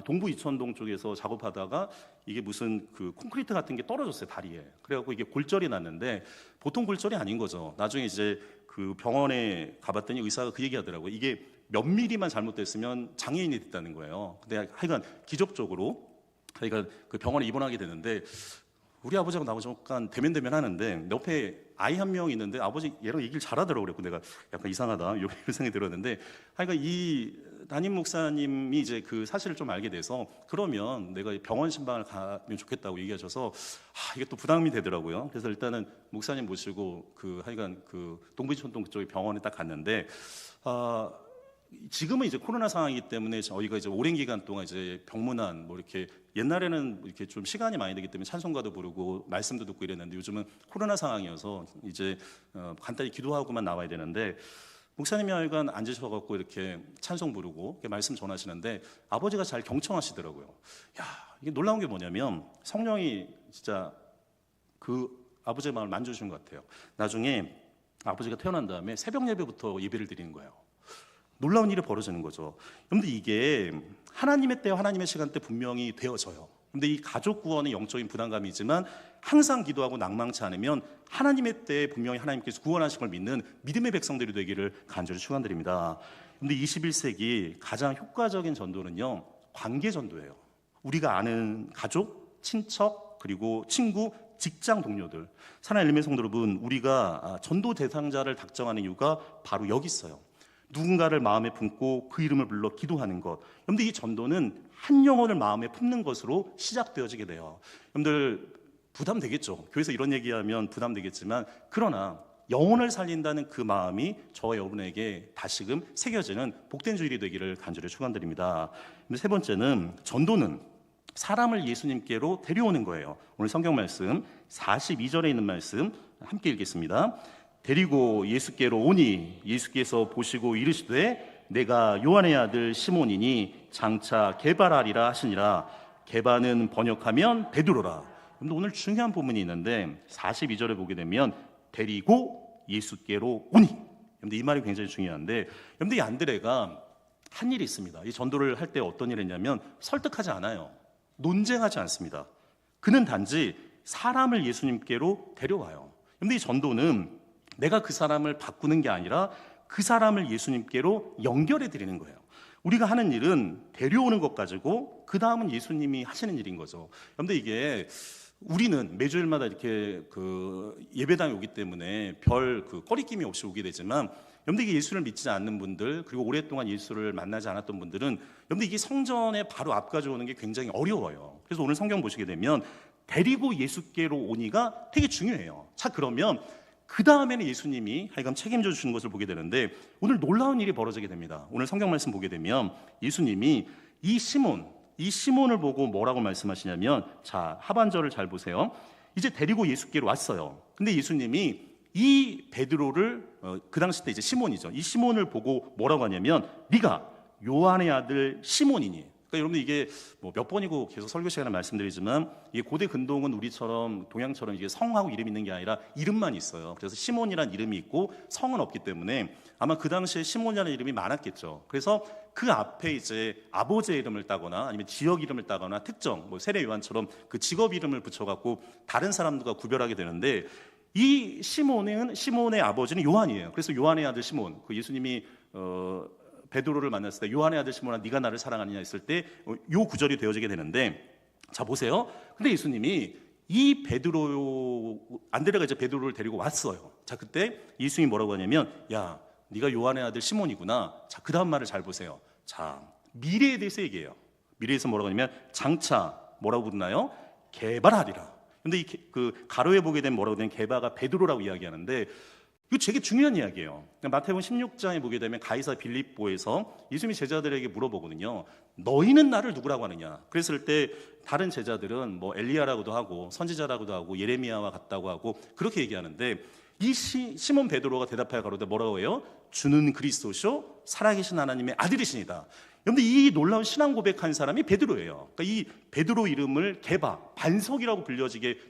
동부 이천동 쪽에서 작업하다가 이게 무슨 그 콘크리트 같은 게 떨어졌어요, 다리에. 그래갖고 이게 골절이 났는데 보통 골절이 아닌 거죠. 나중에 이제 그 병원에 가봤더니 의사가 그 얘기하더라고요. 이게 몇 미리만 잘못됐으면 장애인이 됐다는 거예요. 근데 하여간 기적적으로 하여간 그 병원에 입원하게 되는데, 우리 아버지하고 나하고 잠깐 대면대면 하는데 옆에 아이 한 명 있는데 아버지 얘랑 얘기를 잘하더라고요. 그래서 내가 약간 이상하다 이런 생각이 들었는데, 하여간 이 담임 목사님이 이제 그 사실을 좀 알게 돼서 그러면 내가 병원 신방을 가면 좋겠다고 얘기하셔서 이게 또 부담이 되더라고요. 그래서 일단은 목사님 모시고 하여간 동부이천동 그쪽에 병원에 딱 갔는데, 지금은 이제 코로나 상황이기 때문에 저희가 이제 오랜 기간 동안 이제 병문안 뭐 이렇게, 옛날에는 이렇게 좀 시간이 많이 되기 때문에 찬송가도 부르고 말씀도 듣고 이랬는데, 요즘은 코로나 상황이어서 이제 간단히 기도하고만 나와야 되는데, 목사님이 하여간 앉으셔갖고 이렇게 찬송 부르고 이렇게 말씀 전하시는데 아버지가 잘 경청하시더라고요. 이게 놀라운 게 뭐냐면 성령이 진짜 그 아버지의 마음을 만져주신 것 같아요. 나중에 아버지가 태어난 다음에 새벽 예배부터 예배를 드리는 거예요. 놀라운 일이 벌어지는 거죠. 그런데 이게 하나님의 때와 하나님의 시간 때 분명히 되어져요. 그런데 이 가족 구원의 영적인 부담감이지만 항상 기도하고 낭망치 않으면 하나님의 때에 분명히 하나님께서 구원하신 걸 믿는 믿음의 백성들이 되기를 간절히 축원드립니다. 그런데 21세기 가장 효과적인 전도는요, 관계 전도예요. 우리가 아는 가족, 친척, 그리고 친구, 직장 동료들. 사랑하는 엘리멘 성도 여러분, 우리가 전도 대상자를 작정하는 이유가 바로 여기 있어요. 누군가를 마음에 품고 그 이름을 불러 기도하는 것. 여러분들 이 전도는 한 영혼을 마음에 품는 것으로 시작되어지게 돼요. 여러분들 부담되겠죠. 교회에서 이런 얘기하면 부담되겠지만, 그러나 영혼을 살린다는 그 마음이 저와 여러분에게 다시금 새겨지는 복된 주일이 되기를 간절히 축원드립니다. 세 번째는 전도는 사람을 예수님께로 데려오는 거예요. 오늘 성경 말씀 42절에 있는 말씀 함께 읽겠습니다. 데리고 예수께로 오니 예수께서 보시고 이르시되 내가 요한의 아들 시몬이니 장차 게바라리라 하시니라. 게바는 번역하면 베드로라. 근데 오늘 중요한 부분이 있는데 42절에 보게 되면 데리고 예수께로 오니. 근데 이 말이 굉장히 중요한데, 근데 이 안드레가 한 일이 있습니다. 이 전도를 할 때 어떤 일을 했냐면 설득하지 않아요. 논쟁하지 않습니다. 그는 단지 사람을 예수님께로 데려와요. 근데 이 전도는 내가 그 사람을 바꾸는 게 아니라 그 사람을 예수님께로 연결해 드리는 거예요. 우리가 하는 일은 데려오는 것 가지고 그 다음은 예수님이 하시는 일인 거죠. 그런데 이게 우리는 매주일마다 이렇게 그 예배당에 오기 때문에 별 그 꺼리낌이 없이 오게 되지만, 여러분들 이게 예수를 믿지 않는 분들, 그리고 오랫동안 예수를 만나지 않았던 분들은 여러분들 이게 성전에 바로 앞까지 오는 게 굉장히 어려워요. 그래서 오늘 성경 보시게 되면 데리고 예수께로 오니가 되게 중요해요. 자, 그러면 그 다음에는 예수님이 하여간 책임져 주시는 것을 보게 되는데, 오늘 놀라운 일이 벌어지게 됩니다. 오늘 성경 말씀 보게 되면 예수님이 이 시몬을 보고 뭐라고 말씀하시냐면, 자, 하반절을 잘 보세요. 이제 데리고 예수께로 왔어요. 근데 예수님이 이 베드로를 그 당시 때 이제 시몬이죠. 이 시몬을 보고 뭐라고 하냐면, 네가 요한의 아들 시몬이니. 그러니까 여러분 이게 뭐 몇 번이고 계속 설교 시간에 말씀드리지만, 이게 고대 근동은 우리처럼 동양처럼 이게 성하고 이름이 있는 게 아니라 이름만 있어요. 그래서 시몬이라는 이름이 있고 성은 없기 때문에 아마 그 당시에 시몬이라는 이름이 많았겠죠. 그래서 그 앞에 이제 아버지의 이름을 따거나 아니면 지역 이름을 따거나 특정 뭐 세례 요한처럼 그 직업 이름을 붙여갖고 다른 사람들과 구별하게 되는데, 이 시몬의 아버지는 요한이에요. 그래서 요한의 아들 시몬, 그 예수님이 베드로를 만났을 때 요한의 아들 시몬아 네가 나를 사랑하느냐 했을 때 요 구절이 되어지게 되는데, 자 보세요. 근데 예수님이 이 안드레가 이제 베드로를 데리고 왔어요. 자, 그때 예수님이 뭐라고 하냐면, 야, 네가 요한의 아들 시몬이구나. 자, 그 다음 말을 잘 보세요. 자, 미래에 대해서 얘기해요. 미래에서 뭐라고 하냐면 장차 뭐라고 부르나요? 게바라리라. 근데 그 가로에 보게 되면 뭐라고 되면 게바가 베드로라고 이야기하는데, 이거 되게 중요한 이야기예요. 마태복음 16장에 보게 되면 가이사 빌립보에서 예수님이 제자들에게 물어보거든요. 너희는 나를 누구라고 하느냐? 그랬을 때 다른 제자들은 뭐 엘리야라고도 하고 선지자라고도 하고 예레미야와 같다고 하고 그렇게 얘기하는데, 이 시몬 베드로가 대답하여 가로되 뭐라고 해요? 주는 그리스도시요 살아계신 하나님의 아들이시니다. 그런데 이 놀라운 신앙 고백한 사람이 베드로예요. 그러니까 이 베드로 이름을 게바, 반석이라고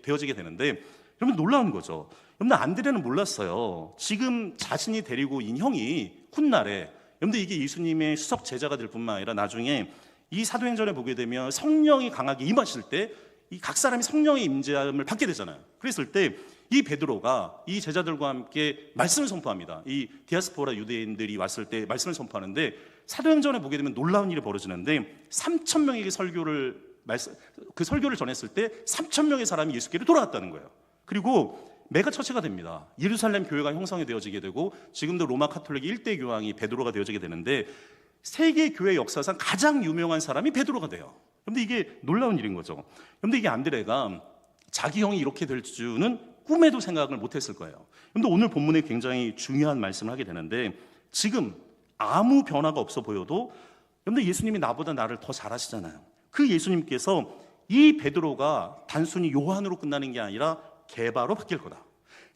되어지게 되는데, 여러분 놀라운 거죠. 여러분 안드레는 몰랐어요. 지금 자신이 데리고 온 형이 훗날에, 여러분들 이게 예수님의 수석 제자가 될 뿐만 아니라 나중에 이 사도행전에 보게 되면 성령이 강하게 임하실 때 이 각 사람이 성령의 임재함을 받게 되잖아요. 그랬을 때 이 베드로가 이 제자들과 함께 말씀을 선포합니다. 이 디아스포라 유대인들이 왔을 때 말씀을 선포하는데, 사도행전에 보게 되면 놀라운 일이 벌어지는데 3,000명에게 그 설교를 전했을 때 3,000명의 사람이 예수께로 돌아왔다는 거예요. 그리고 메가처치가 됩니다. 예루살렘 교회가 형성이 되어지게 되고, 지금도 로마 카톨릭 1대 교황이 베드로가 되어지게 되는데, 세계 교회 역사상 가장 유명한 사람이 베드로가 돼요. 그런데 이게 놀라운 일인 거죠. 그런데 이게 안드레가 자기 형이 이렇게 될 줄은 꿈에도 생각을 못했을 거예요. 그런데 오늘 본문에 굉장히 중요한 말씀을 하게 되는데, 지금 아무 변화가 없어 보여도 여러분들 예수님이 나보다 나를 더 잘 아시잖아요. 그 예수님께서 이 베드로가 단순히 요한으로 끝나는 게 아니라 게바로 바뀔 거다,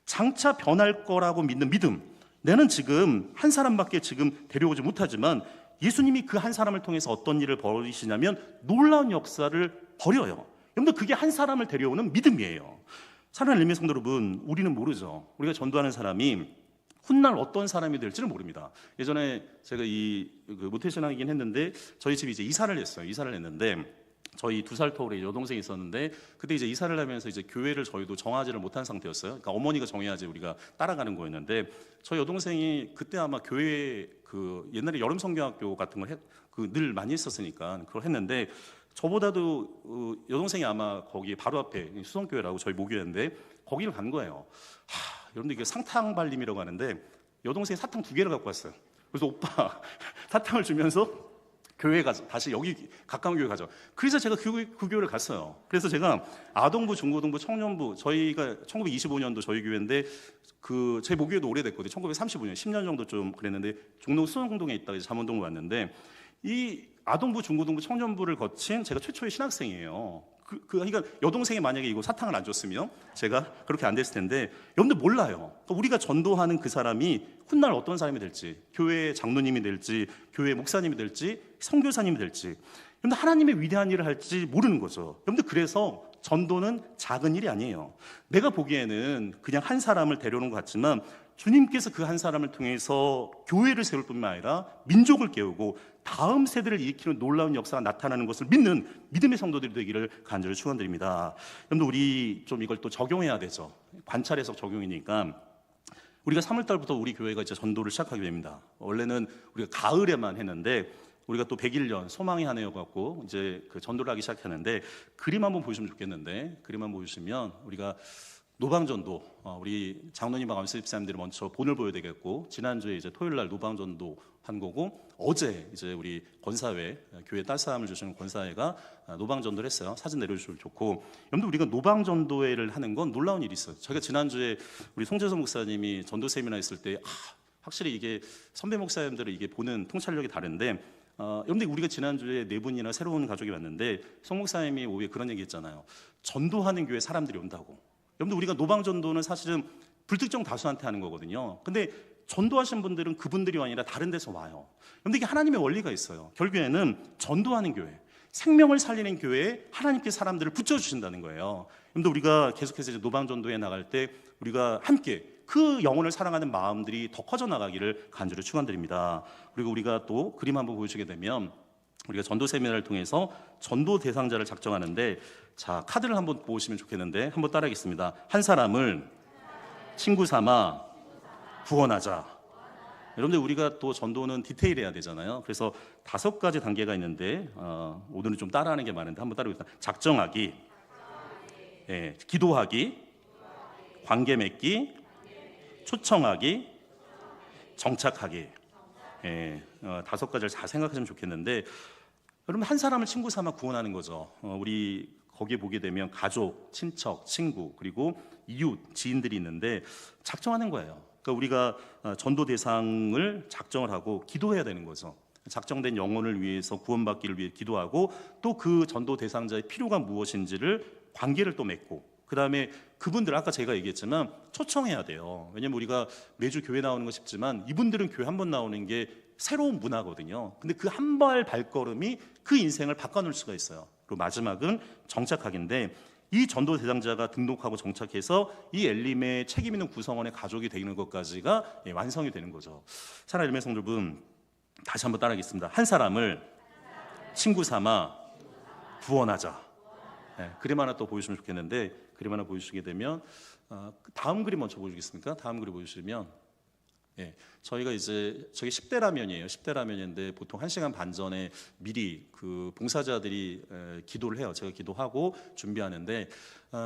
장차 변할 거라고 믿는 믿음, 나는 지금 한 사람밖에 지금 데려오지 못하지만 예수님이 그 한 사람을 통해서 어떤 일을 벌이시냐면 놀라운 역사를 벌여요. 여러분들 그게 한 사람을 데려오는 믿음이에요. 사랑하는 엘리메 성도 여러분, 우리는 모르죠. 우리가 전도하는 사람이 훗날 어떤 사람이 될지는 모릅니다. 예전에 제가 모태신앙이긴 했는데 저희 집이 이제 이사를 했어요. 이사를 했는데 저희 2살 터울에 여동생이 있었는데, 그때 이제 이사를 하면서 이제 교회를 저희도 정하지를 못한 상태였어요. 그러니까 어머니가 정해야지 우리가 따라가는 거였는데, 저희 여동생이 그때 아마 교회 그 옛날에 여름 성경학교 같은 걸 늘 많이 했었으니까 그걸 했는데, 저보다도 여동생이 아마 거기 바로 앞에 수성교회라고 저희 모교였는데 거기를 간 거예요. 여러분들 이게 상탕발림이라고 하는데, 여동생이 사탕 2개를 갖고 왔어요. 그래서 오빠 사탕을 주면서 교회 가서 다시 여기 가까운 교회 가죠. 그래서 제가 그 교회를 갔어요. 그래서 제가 아동부, 중고등부, 청년부, 저희가 1925년도 저희 교회인데 제 모교회도 오래됐거든요. 1935년 10년 정도 좀 그랬는데, 종로 수성동에 있다가 이제 잠원동으로 왔는데, 이 아동부, 중고등부, 청년부를 거친 제가 최초의 신학생이에요. 그러니까 여동생이 만약에 이거 사탕을 안 줬으면 제가 그렇게 안 됐을 텐데 여러분들 몰라요. 그러니까 우리가 전도하는 그 사람이 훗날 어떤 사람이 될지, 교회 장로님이 될지, 교회 목사님이 될지, 선교사님이 될지, 여러분들 하나님의 위대한 일을 할지 모르는 거죠. 여러분들 그래서 전도는 작은 일이 아니에요. 내가 보기에는 그냥 한 사람을 데려오는 것 같지만 주님께서 그 한 사람을 통해서 교회를 세울 뿐만 아니라 민족을 깨우고 다음 세대를 일으키는 놀라운 역사가 나타나는 것을 믿는 믿음의 성도들이 되기를 간절히 축원드립니다. 여러분들 우리 좀 이걸 또 적용해야 되죠. 관찰 해석 적용이니까 우리가 3월 달부터 우리 교회가 이제 전도를 시작하게 됩니다. 원래는 우리가 가을에만 했는데 우리가 또 101년 소망의 한 해여 갖고 이제 그 전도를 하기 시작했는데 그림 한번 보시면 좋겠는데 그림 한번 보시면 우리가 노방전도 우리 장로님과 감사집사님들이 먼저 본을 보여야 되겠고 지난주에 이제 토요일 날 노방전도 한 거고 어제 이제 우리 권사회 교회 딸싸움을 주시는 권사회가 노방전도를 했어요. 사진 내려주시면 좋고 여러분들 우리가 노방전도회를 하는 건 놀라운 일이 있어요. 저희가 지난주에 우리 송재선 목사님이 전도 세미나 했을 때 확실히 이게 선배 목사님들은 이게 보는 통찰력이 다른데 여러분들 우리가 지난주에 4분이나 새로운 가족이 왔는데 송 목사님이 오후에 그런 얘기 했잖아요. 전도하는 교회 사람들이 온다고. 여러분들 우리가 노방전도는 사실은 불특정 다수한테 하는 거거든요. 근데 전도하신 분들은 그분들이 아니라 다른 데서 와요. 그런데 이게 하나님의 원리가 있어요. 결국에는 전도하는 교회, 생명을 살리는 교회에 하나님께 사람들을 붙여주신다는 거예요. 그런데 우리가 계속해서 이제 노방전도에 나갈 때 우리가 함께 그 영혼을 사랑하는 마음들이 더 커져 나가기를 간절히 축원드립니다. 그리고 우리가 또 그림 한번 보여주게 되면 우리가 전도 세미나를 통해서 전도 대상자를 작정하는데 자 카드를 한번 보시면 좋겠는데 한번 따라하겠습니다. 한 사람을 친구 삼아 구원하자. 여러분들 우리가 또 전도는 디테일해야 되잖아요. 그래서 5가지 단계가 있는데 오늘은 좀 따라하는 게 많은데 한번 따라해보겠습니다. 작정하기, 기도하기, 관계 맺기, 초청하기, 정착하기. 5가지를 잘 생각하시면 좋겠는데 여러분 한 사람을 친구 삼아 구원하는 거죠. 우리 거기에 보게 되면 가족, 친척, 친구 그리고 이웃, 지인들이 있는데 작정하는 거예요. 그러니까 우리가 전도 대상을 작정을 하고 기도해야 되는 거죠. 작정된 영혼을 위해서 구원받기를 위해 기도하고 또 그 전도 대상자의 필요가 무엇인지를 관계를 또 맺고 그 다음에 그분들 아까 제가 얘기했지만 초청해야 돼요. 왜냐면 우리가 매주 교회 나오는 거 쉽지만 이분들은 교회 한 번 나오는 게 새로운 문화거든요. 근데 그 한 발 발걸음이 그 인생을 바꿔놓을 수가 있어요. 그리고 마지막은 정착하기인데 이 전도 대상자가 등록하고 정착해서 이 엘림의 책임 있는 구성원의 가족이 되는 것까지가 완성이 되는 거죠. 사랑하는 엘림의 성도분 다시 한번 따라하겠습니다. 한 사람을 친구 삼아 구원하자. 그림 하나 또 보여주시면 좋겠는데 그림 하나 보여주시게 되면 다음 그림 먼저 보여주겠습니까? 다음 그림 보여주시면 저희가 이제 저게 10대 라면이에요. 10대 라면인데 보통 1시간 반 전에 미리 그 봉사자들이 기도를 해요. 제가 기도하고 준비하는데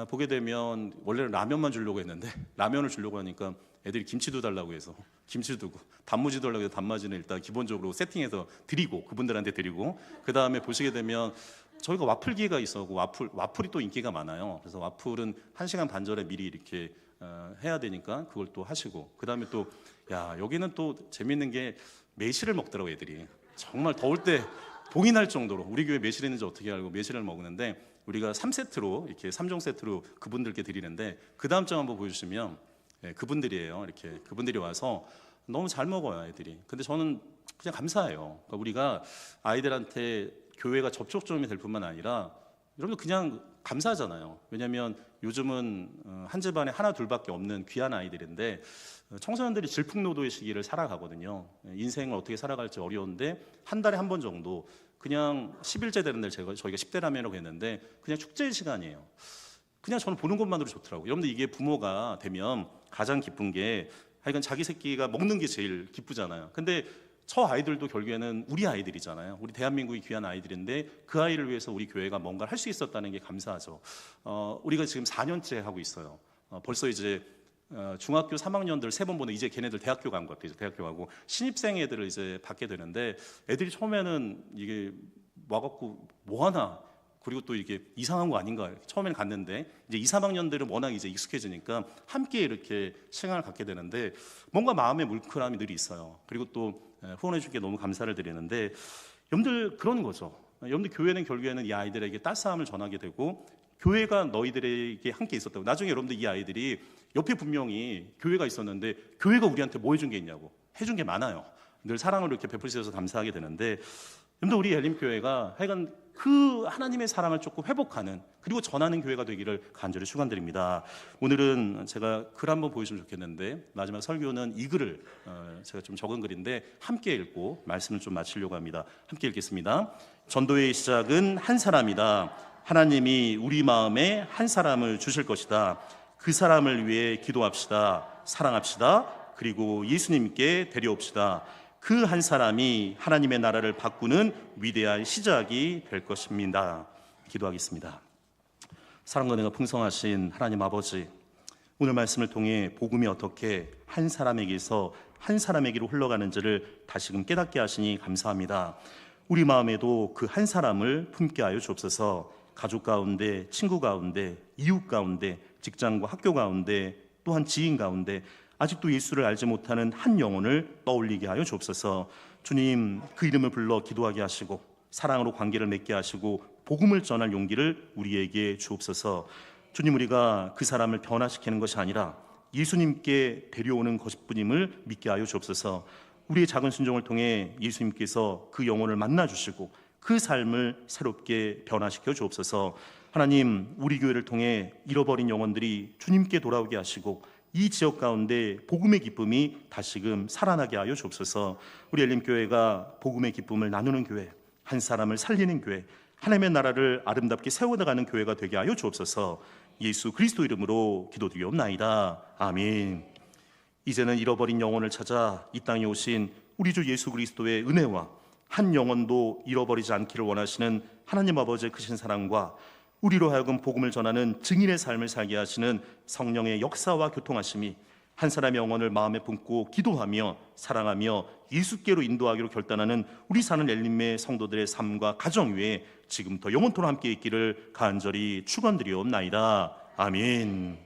보게 되면 원래는 라면만 주려고 했는데 라면을 주려고 하니까 애들이 김치도 달라고 해서 김치 두고 단무지 달라고 해서 단무지는 일단 기본적으로 세팅해서 드리고 그분들한테 드리고 그 다음에 보시게 되면 저희가 와플기가 있어고 와플이 또 인기가 많아요. 그래서 와플은 1시간 반 전에 미리 이렇게 해야 되니까 그걸 또 하시고 그 다음에 또 여기는 또 재밌는 게 매실을 먹더라고 애들이. 정말 더울 때 봉이 날 정도로 우리 교회 매실 있는지 어떻게 알고 매실을 먹는데 우리가 3세트로 이렇게 3종 세트로 그분들께 드리는데 그 다음 장 한번 보여주시면 그분들이에요. 이렇게 그분들이 와서 너무 잘 먹어요 애들이. 근데 저는 그냥 감사해요. 그러니까 우리가 아이들한테 교회가 접촉점이 될 뿐만 아니라 여러분들 그냥 감사하잖아요. 왜냐하면 요즘은 한 집안에 하나 둘밖에 없는 귀한 아이들인데 청소년들이 질풍노도의 시기를 살아가거든요. 인생을 어떻게 살아갈지 어려운데 한 달에 한 번 정도 그냥 10일째 되는 날 저희가 10대 라면이라고 했는데 그냥 축제의 시간이에요. 그냥 저는 보는 것만으로 좋더라고요. 여러분들 이게 부모가 되면 가장 기쁜 게 하여간 자기 새끼가 먹는 게 제일 기쁘잖아요. 근데 저 아이들도 결국에는 우리 아이들이잖아요. 우리 대한민국이 귀한 아이들인데 그 아이를 위해서 우리 교회가 뭔가를 할 수 있었다는 게 감사하죠. 우리가 지금 4년째 하고 있어요. 벌써 이제 중학교 3학년들 3번 보는 이제 걔네들 대학교 간 것 같아요. 대학교 가고 신입생 애들을 이제 받게 되는데 애들이 처음에는 이게 와갖고 뭐 하나 그리고 또 이게 이상한 거 아닌가 처음에는 갔는데 이제 2, 3학년들은 워낙 이제 익숙해지니까 함께 이렇게 시간을 갖게 되는데 뭔가 마음의 물크람이 늘 있어요. 그리고 또 후원해 주기에 너무 감사를 드리는데 여러분들 그런 거죠. 여러분들 교회는 결국에는 이 아이들에게 따스함을 전하게 되고 교회가 너희들에게 함께 있었다고. 나중에 여러분들 이 아이들이 옆에 분명히 교회가 있었는데 교회가 우리한테 뭐 해준 게 있냐고. 해준 게 많아요. 늘 사랑을 이렇게 베풀 수 있어서 감사하게 되는데, 여러분들 우리 엘림교회가 하여간 그 하나님의 사랑을 조금 회복하는, 그리고 전하는 교회가 되기를 간절히 축원드립니다. 오늘은 제가 글 한번 보여주면 좋겠는데, 마지막 설교는 이 글을 제가 좀 적은 글인데 함께 읽고 말씀을 좀 마치려고 합니다. 함께 읽겠습니다. 전도의 시작은 한 사람이다. 하나님이 우리 마음에 한 사람을 주실 것이다. 그 사람을 위해 기도합시다. 사랑합시다. 그리고 예수님께 데려옵시다. 그 한 사람이 하나님의 나라를 바꾸는 위대한 시작이 될 것입니다. 기도하겠습니다. 사랑과 은혜가 풍성하신 하나님 아버지, 오늘 말씀을 통해 복음이 어떻게 한 사람에게서 한 사람에게로 흘러가는지를 다시금 깨닫게 하시니 감사합니다. 우리 마음에도 그 한 사람을 품게 하여 주옵소서. 가족 가운데, 친구 가운데, 이웃 가운데, 직장과 학교 가운데, 또한 지인 가운데 아직도 예수를 알지 못하는 한 영혼을 떠올리게 하여 주옵소서. 주님, 그 이름을 불러 기도하게 하시고 사랑으로 관계를 맺게 하시고 복음을 전할 용기를 우리에게 주옵소서. 주님, 우리가 그 사람을 변화시키는 것이 아니라 예수님께 데려오는 것뿐임을 믿게 하여 주옵소서. 우리의 작은 순종을 통해 예수님께서 그 영혼을 만나주시고 그 삶을 새롭게 변화시켜 주옵소서. 하나님, 우리 교회를 통해 잃어버린 영혼들이 주님께 돌아오게 하시고 이 지역 가운데 복음의 기쁨이 다시금 살아나게 하여 주옵소서. 우리 엘림교회가 복음의 기쁨을 나누는 교회, 한 사람을 살리는 교회, 하나님의 나라를 아름답게 세워나가는 교회가 되게 하여 주옵소서. 예수 그리스도 이름으로 기도드리옵나이다. 아멘. 이제는 잃어버린 영혼을 찾아 이 땅에 오신 우리 주 예수 그리스도의 은혜와 한 영혼도 잃어버리지 않기를 원하시는 하나님 아버지의 크신 사랑과 우리로 하여금 복음을 전하는 증인의 삶을 살게 하시는 성령의 역사와 교통하심이 한 사람의 영혼을 마음에 품고 기도하며 사랑하며 예수께로 인도하기로 결단하는 우리 사는 엘림의 성도들의 삶과 가정 위에 지금부터 영원토록 함께 있기를 간절히 축원드리옵나이다. 아멘.